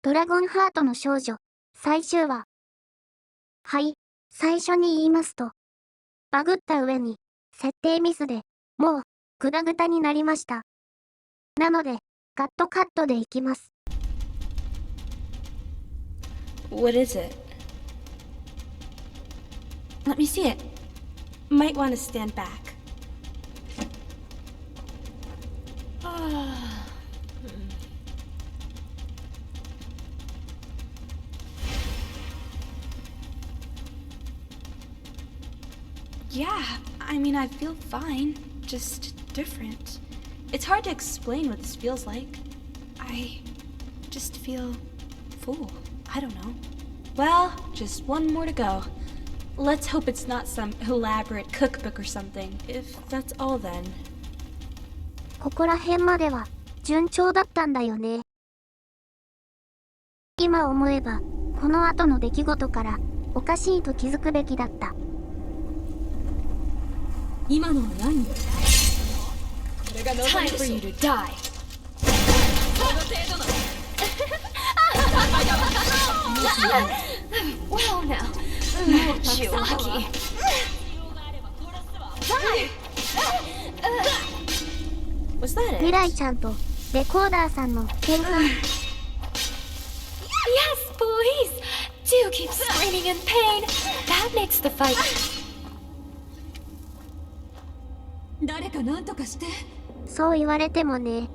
ドラゴンハートの少女、最終話。はい、最初に言いますと、バグった上に、設定ミスで、もう、グダグダになりました。なので、カットでいきます。What is it? Let me see it. Might want to stand back. Yeah, I mean, I feel fine, just different. It's hard to explain what this feels like. I just feel full. I don't know. Well, just one more to go. Let's hope it's not some elaborate cookbook or something. If that's all, then. ここら辺までは、順調だったんだよね。今思えば、この後の出来事から、おかしいと気づくべきだった。今のは何？ Time for you to die. Well now, you lucky. Die. Was that it? 未来ちゃんとレコーダーさんの喧嘩。Yes, please. Do keep screaming in pain. That makes the fight. 誰か何とかして。そう言われてもね。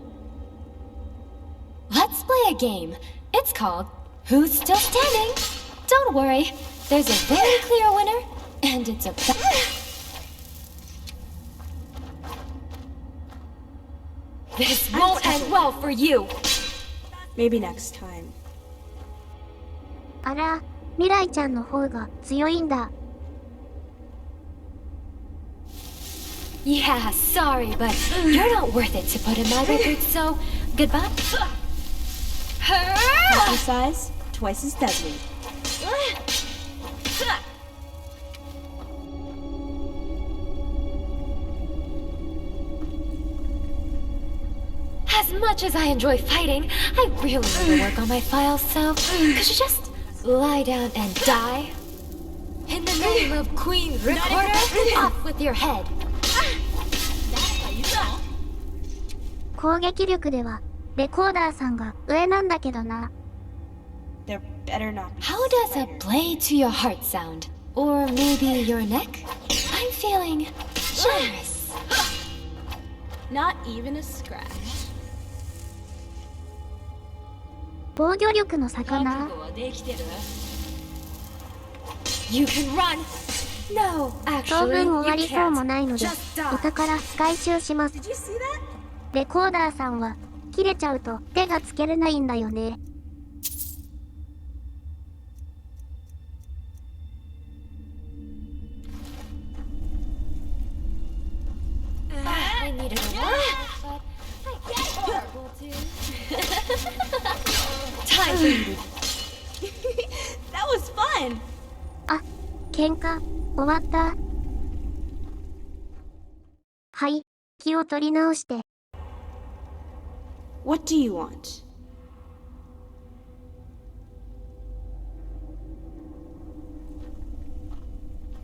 Let's play a game. It's called Who's Still Standing? Don't worry. There's a very clear winner, and it's a This won't end well for you. Maybe next time. あら、未来ちゃんの方が強いんだ。Yeah, sorry, but you're not worth it to put in my record, so goodbye. Half your size, twice as deadly. As much as I enjoy fighting, I really need to work on my files, so could you just lie down and die? In the name of Queen Recorder, off with your head. 攻撃力では、レコーダーさんが上なんだけどな。There better not be. How does a blade to your heart sound? Or maybe your neck? I'm feeling generous. Not even a scratch. 防御力の差かな。You can run. No, 当 actually, 分 you 終わりそうも can't. ないので、 Just お die. 宝回収します。 Did you see that? レコーダーさんは、切れちゃうと手がつけれないんだよね。I needed a laugh, but I can't horrible too. Time for you. That was fun. あ、喧嘩、終わった。はい、気を取り直して。What do you want?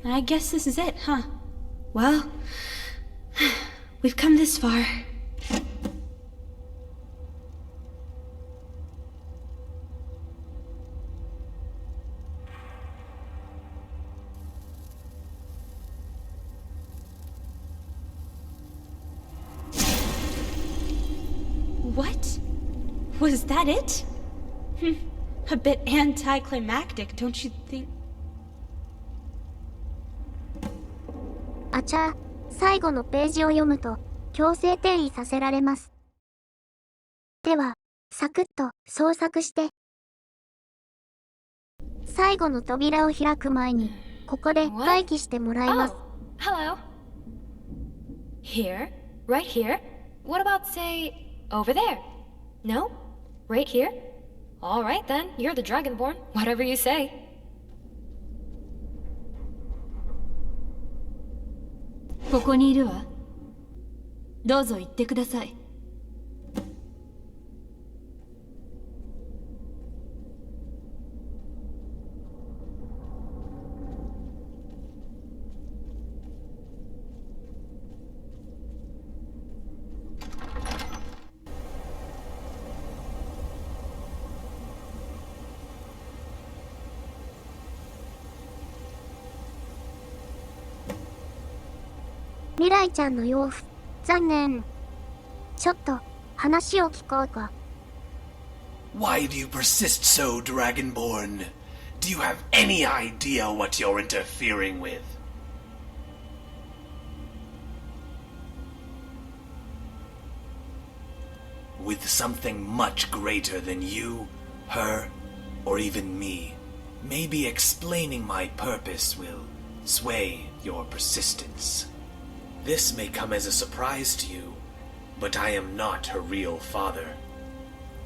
I guess this is it, huh? Well, we've come this far. What? Was that it? A bit anticlimactic, don't you think? あちゃ、最後のページを読むと、強制転移させられます。では、サクッと捜索して。最後の扉を開く前に、ここで待機してもらいます。Oh, hello. Here? Right here? What about, say, over there? No? Right here? All right then, you're the Dragonborn. Whatever you say. ここにいるわ。どうぞ言ってください。未来ちゃんの養父、残念。ちょっと、話を聞こうか。Why do you persist so, Dragonborn? Do you have any idea what you're interfering with? With something much greater than you, her, or even me. Maybe explaining my purpose will sway your persistence. This may come as a surprise to you, but I am not her real father.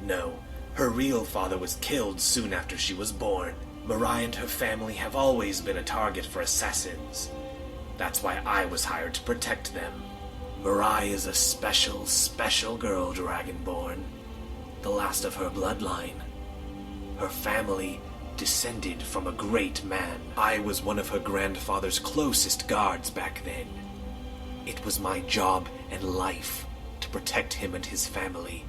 No, her real father was killed soon after she was born. Mirai and her family have always been a target for assassins. That's why I was hired to protect them. Mirai is a special, special girl, Dragonborn. The last of her bloodline. Her family descended from a great man. I was one of her grandfather's closest guards back then. It was my job and life to protect him and his family.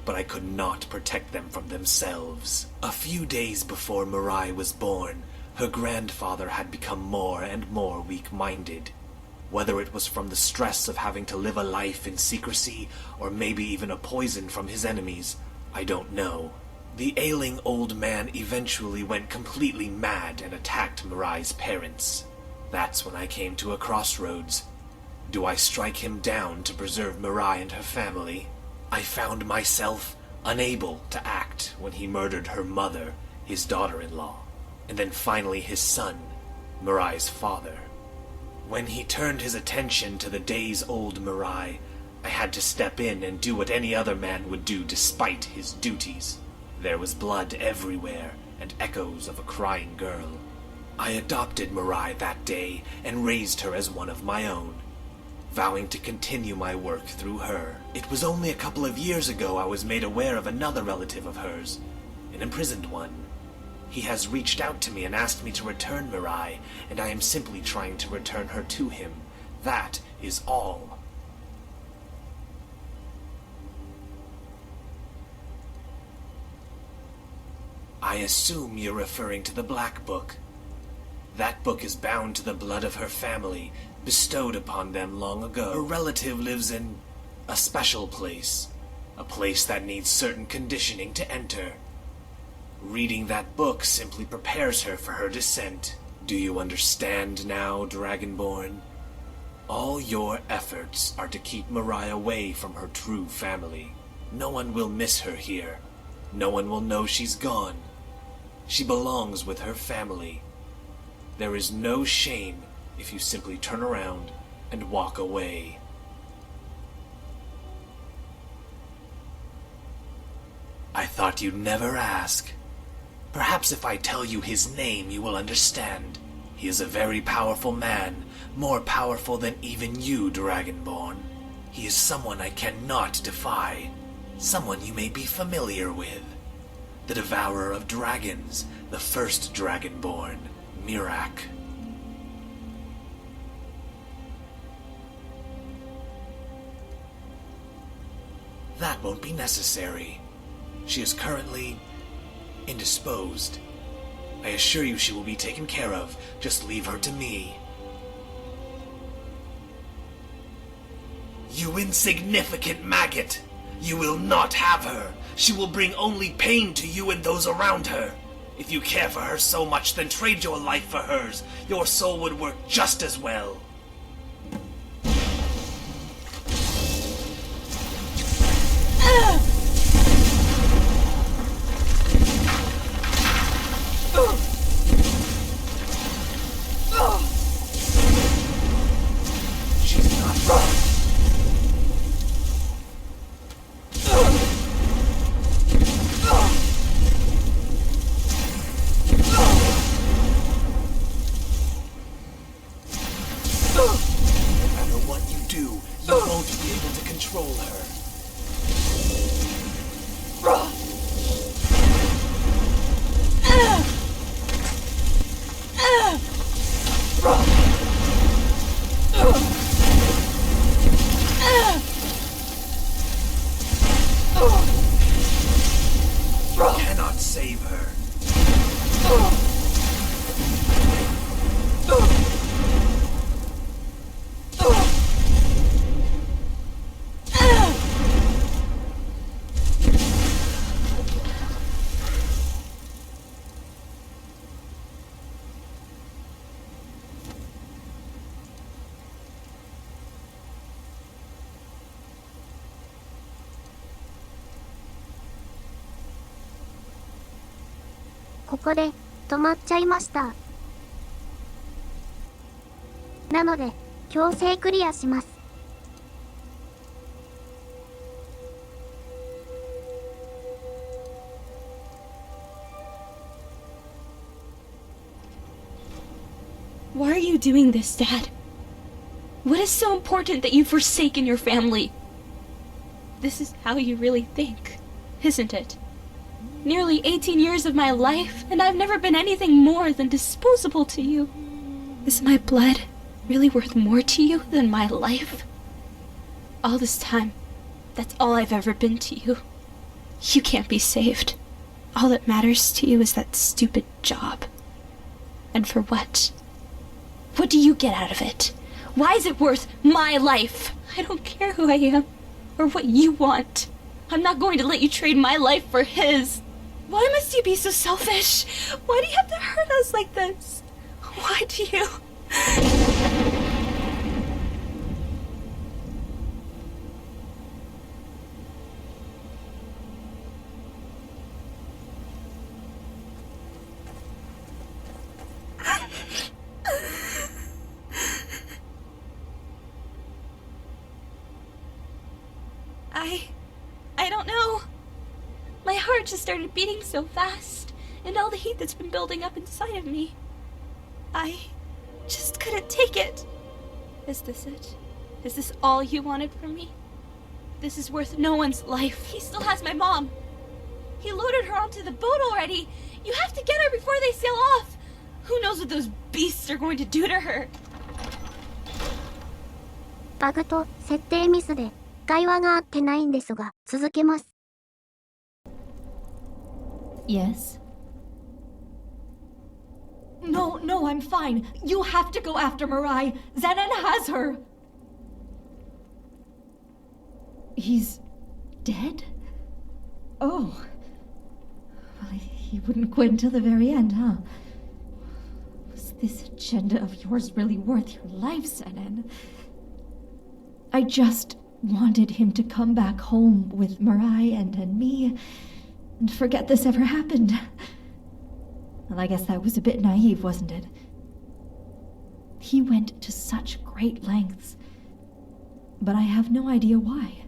But I could not protect them from themselves. A few days before Mirai was born, her grandfather had become more and more weak-minded. Whether it was from the stress of having to live a life in secrecy, or maybe even a poison from his enemies, I don't know. The ailing old man eventually went completely mad and attacked Mirai's parents. That's when I came to a crossroads. Do I strike him down to preserve Mirai and her family? I found myself unable to act when he murdered her mother, his daughter-in-law, and then finally his son, Mirai's father. When he turned his attention to the days-old Mirai, I had to step in and do what any other man would do despite his duties. There was blood everywhere and echoes of a crying girl. I adopted Mirai that day and raised her as one of my own, vowing to continue my work through her. It was only a couple of years ago I was made aware of another relative of hers, an imprisoned one. He has reached out to me and asked me to return Mirai, and I am simply trying to return her to him. That is all. I assume you're referring to the Black Book. That book is bound to the blood of her family, bestowed upon them long ago. Her relative lives in a special place, a place that needs certain conditioning to enter. Reading that book simply prepares her for her descent. Do you understand now, Dragonborn? All your efforts are to keep Mirai away from her true family. No one will miss her here. No one will know she's gone. She belongs with her family. There is no shame if you simply turn around and walk away. I thought you'd never ask. Perhaps if I tell you his name, you will understand. He is a very powerful man, more powerful than even you, Dragonborn. He is someone I cannot defy, someone you may be familiar with. The Devourer of Dragons, the first Dragonborn, Mirai. That won't be necessary. She is currently indisposed. I assure you she will be taken care of. Just leave her to me. You insignificant maggot! You will not have her. She will bring only pain to you and those around her. If you care for her so much, then trade your life for hers. Your soul would work just as well. She's not wrong. ここで止まっちゃいました。なので、強制クリアします。Why are you doing this, Dad? What is so important that you've forsaken your family? This is how you really think, isn't it? Nearly 18 years of my life, and I've never been anything more than disposable to you. Is my blood really worth more to you than my life? All this time, that's all I've ever been to you. You can't be saved. All that matters to you is that stupid job. And for what? What do you get out of it? Why is it worth my life? I don't care who I am, or what you want. I'm not going to let you trade my life for his. Why must you be so selfish? Why do you have to hurt us like this? Why do you? I don't know. My heart just started beating so fast, and all the heat that's been building up inside of me. I just couldn't take it. Is this it? Is this all you wanted from me? This is worth no one's life. He still has my mom. He loaded her onto the boat already. You have to get her before they sail off. Who knows what those beasts are going to do to her? バグと設定ミスで会話が合ってないんですが、続けます。Yes? No, I'm fine. You have to go after Mirai. Zenon has her. He's dead? Oh. Well, he wouldn't quit until the very end, huh? Was this agenda of yours really worth your life, Zenon? I just wanted him to come back home with Mirai and me and forget this ever happened. Well, I guess that was a bit naive, wasn't it? He went to such great lengths, but I have no idea why.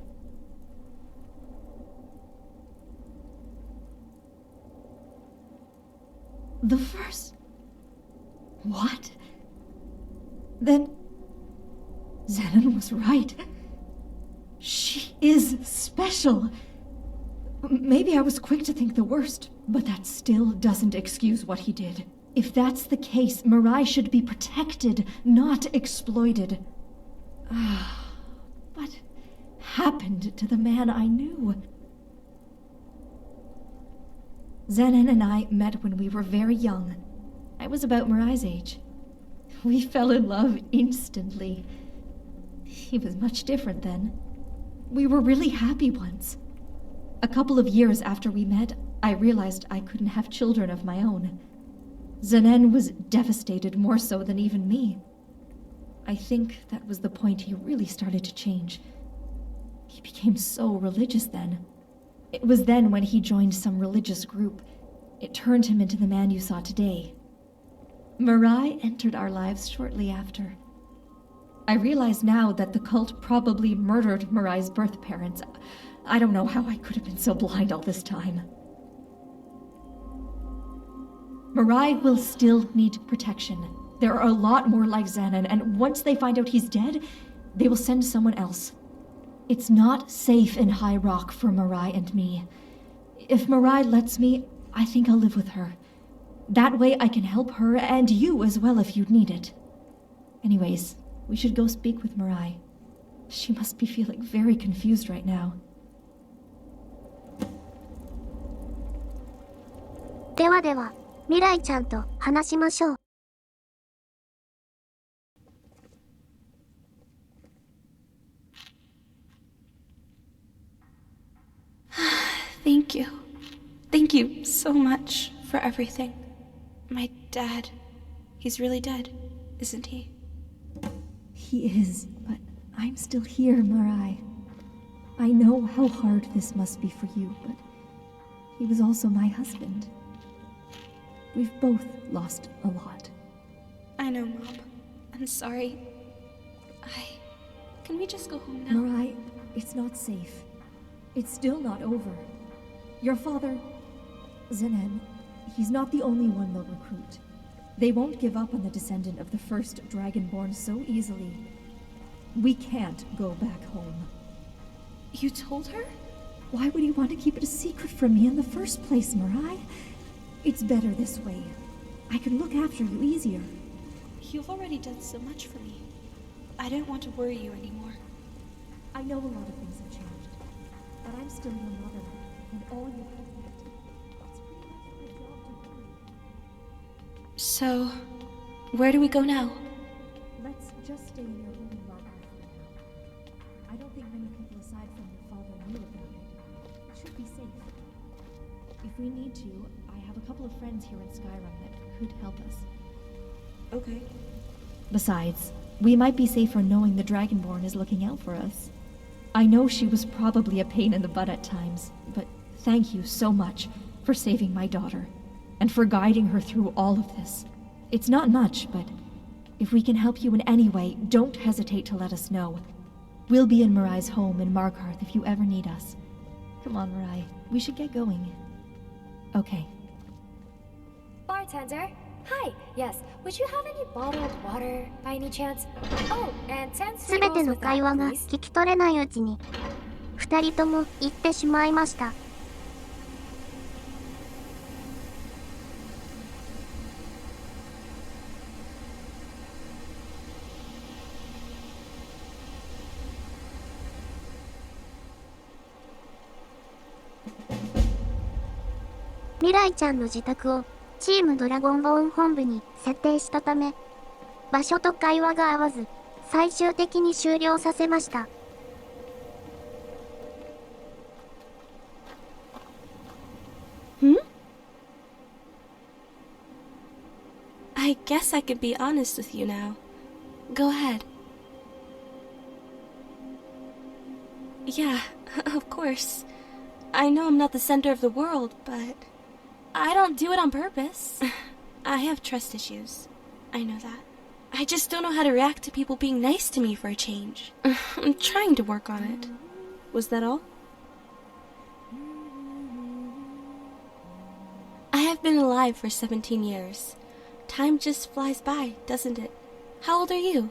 The first... What? Then... Zenon was right. She is special. Maybe I was quick to think the worst, but that still doesn't excuse what he did. If that's the case, Mirai should be protected, not exploited. What happened to the man I knew? Zenon and I met when we were very young. I was about Mirai's age. We fell in love instantly. He was much different then. We were really happy once. A couple of years after we met, I realized I couldn't have children of my own. Zenon was devastated, more so than even me. I think that was the point he really started to change. He became so religious then. It was then when he joined some religious group. It turned him into the man you saw today. Mirai entered our lives shortly after. I realize now that the cult probably murdered Mirai's birth parents. I don't know how I could have been so blind all this time. Mirai will still need protection. There are a lot more like Zenon, and once they find out he's dead, they will send someone else. It's not safe in High Rock for Mirai and me. If Mirai lets me, I think I'll live with her. That way I can help her and you as well if you'd need it. Anyways, we should go speak with Mirai. She must be feeling very confused right now. ではでは、未来ちゃんと話しましょう。Thank you. Thank you so much for everything. My dad, he's really dead, isn't he? He is, but I'm still here, Mirai. I know how hard this must be for you, but he was also my husband. We've both lost a lot. I know, Mom. I'm sorry. Can we just go home now? Mirai, it's not safe. It's still not over. Your father, Zenon, he's not the only one they'll recruit. They won't give up on the descendant of the first Dragonborn so easily. We can't go back home. You told her? Why would he want to keep it a secret from me in the first place, Mirai? It's better this way. I can look after you easier. You've already done so much for me. I don't want to worry you anymore. I know a lot of things have changed, but I'm still your mother, and all you have yet. It's pretty much my job to worry. So, where do we go now? Let's just stay in your home in Margaret for now. I don't think many people aside from your father knew about it. It should be safe. If we need to, I have a couple of friends here in Skyrim that could help us. Okay. Besides, we might be safer knowing the Dragonborn is looking out for us. I know she was probably a pain in the butt at times, but thank you so much for saving my daughter, and for guiding her through all of this. It's not much, but if we can help you in any way, don't hesitate to let us know. We'll be in Mirai's home in Markarth if you ever need us. Come on, Mirai, we should get going. Okay. Bartender? Hi, yes. Would you have any bottled water by any chance? Oh, and 10すべての会話が聞き取れないうちに、二人とも行ってしまいました。未来ちゃんの自宅をチームドラゴンボーン本部に設定したため、場所と会話が合わず、最終的に終了させました。I guess I could be honest with you now. Go ahead. Yeah, of course. I know I'm not the center of the world, but I don't do it on purpose. I have trust issues. I know that. I just don't know how to react to people being nice to me for a change. I'm trying to work on it. Was that all? I have been alive for 17 years. Time just flies by, doesn't it? How old are you?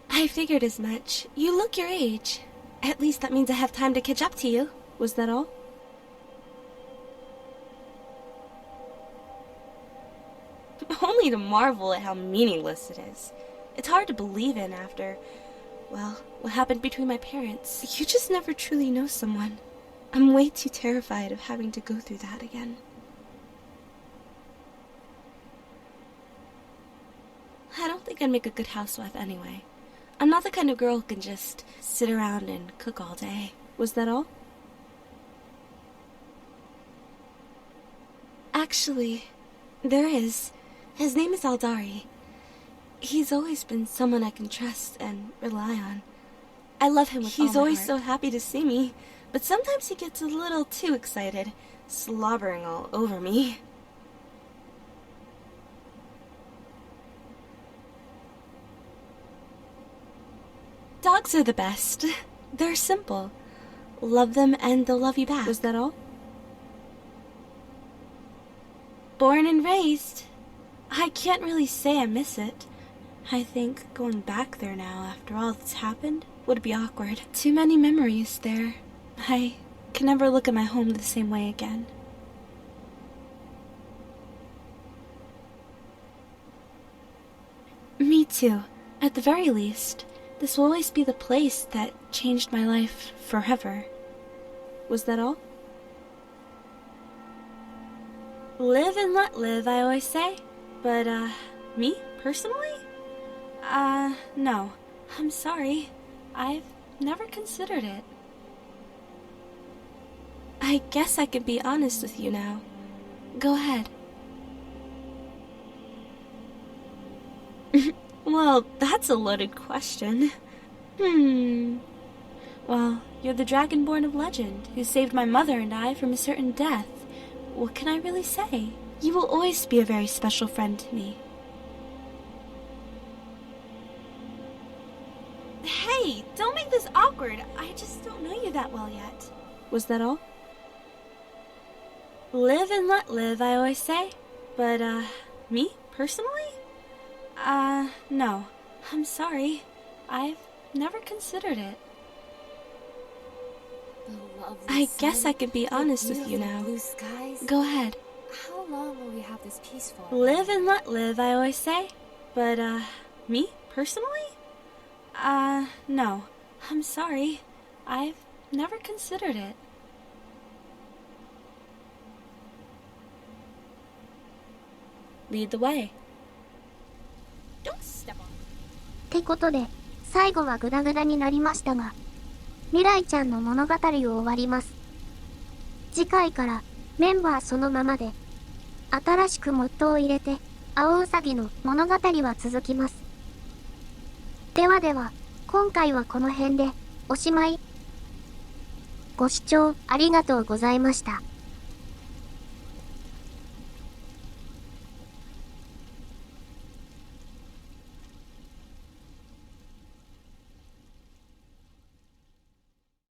I figured as much. You look your age. At least that means I have time to catch up to you. Was that all? Only to marvel at how meaningless it is. It's hard to believe in after, well, what happened between my parents. You just never truly know someone. I'm way too terrified of having to go through that again. I don't think I'd make a good housewife anyway. I'm not the kind of girl who can just sit around and cook all day. Was that all? Actually, there is. His name is Aldari. He's always been someone I can trust and rely on. I love him with all my heart. He's always so happy to see me, but sometimes he gets a little too excited, slobbering all over me. Dogs are the best. They're simple. Love them and they'll love you back. Was that all? Born and raised. I can't really say I miss it. I think going back there now after all that's happened would be awkward. Too many memories there. I can never look at my home the same way again. Me too. At the very least, this will always be the place that changed my life forever. Was that all? Live and let live, I always say. But, me, personally? No. I'm sorry. I've never considered it. I guess I could be honest with you now. Go ahead. Well, that's a loaded question. Well, You're the Dragonborn of legend, who saved my mother and I from a certain death. What can I really say? You will always be a very special friend to me. Hey, don't make this awkward. I just don't know you that well yet. Was that all? Live and let live, I always say. But, me, personally? No. I'm sorry. I've never considered it. I guess I could be honest with you now. Blue skies. Go ahead. How long will we have this peace for? Live and let live, I always say. But, me, personally? No. I'm sorry. I've never considered it. Lead the way. Don't step on. ってことで、最後はグダグダになりましたが、未来ちゃんの物語を終わります。次回からメンバーそのままで、新しくモッドを入れて、青うさぎの物語は続きます。ではでは、今回はこの辺で、おしまい。ご視聴ありがとうございました。